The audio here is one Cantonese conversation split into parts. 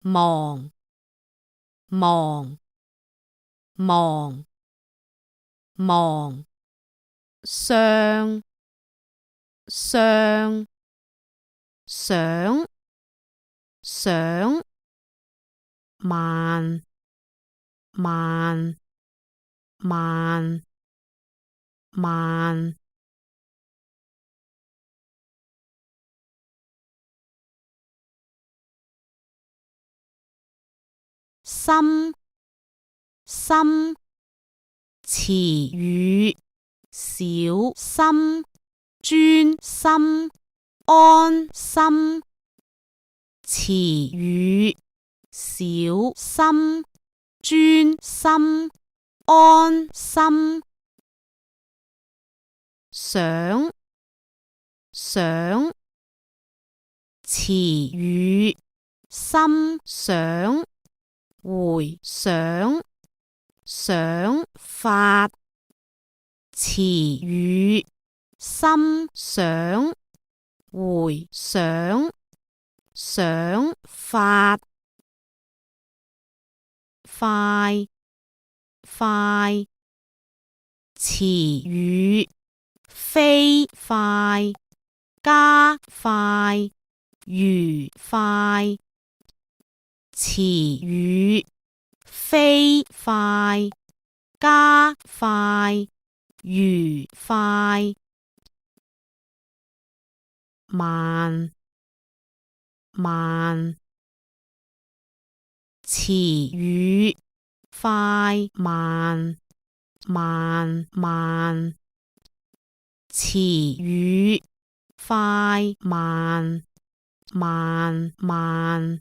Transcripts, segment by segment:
忙忙忙忙上上想想慢慢慢慢心心詞語小心專心安心詞語小心專心安心想想詞語心想回想想法詞語心想回想想法快快詞語飛快加快愉快詞語飛快加快愉快慢慢詞語快慢慢慢詞語快慢慢慢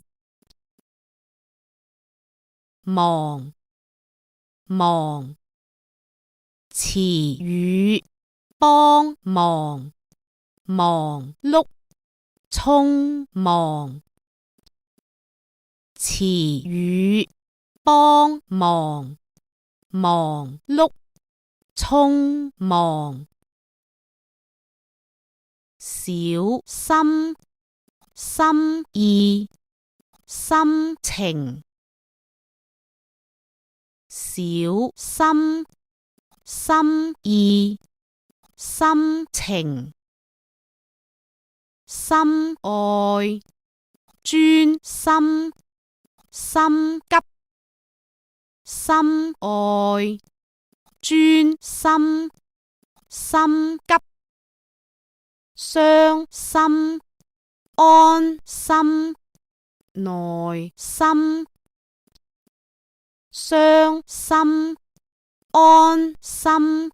忙忙詞語幫忙忙碌匆忙詞語幫忙忙碌匆忙小心心意心情小心心意心情心愛專心心急心愛專心心急傷心安心耐心傷心安心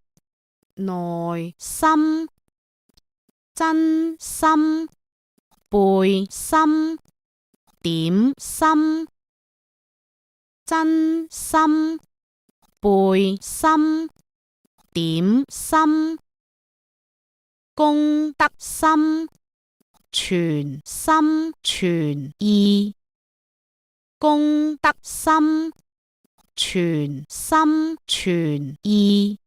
耐心真心背心點心真心背心點心公德心全心全意公德心全心全意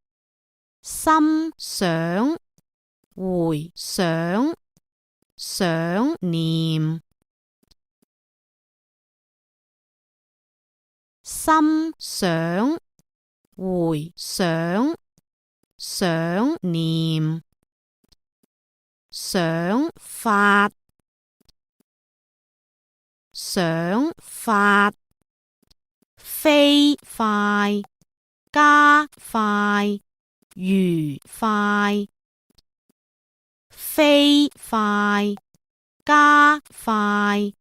心想回想想念心想回想想念想法想法飛快加快愉快飛快加快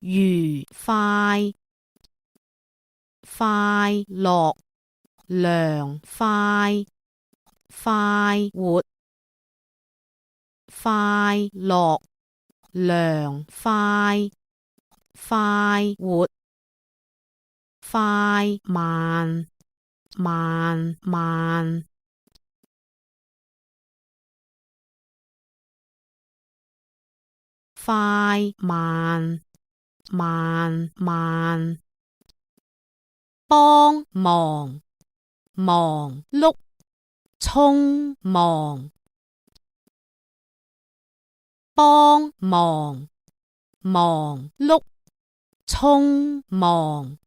愉快快樂涼快快活快樂涼快快活快慢慢慢快慢慢慢幫忙忙碌匆忙幫忙忙碌匆忙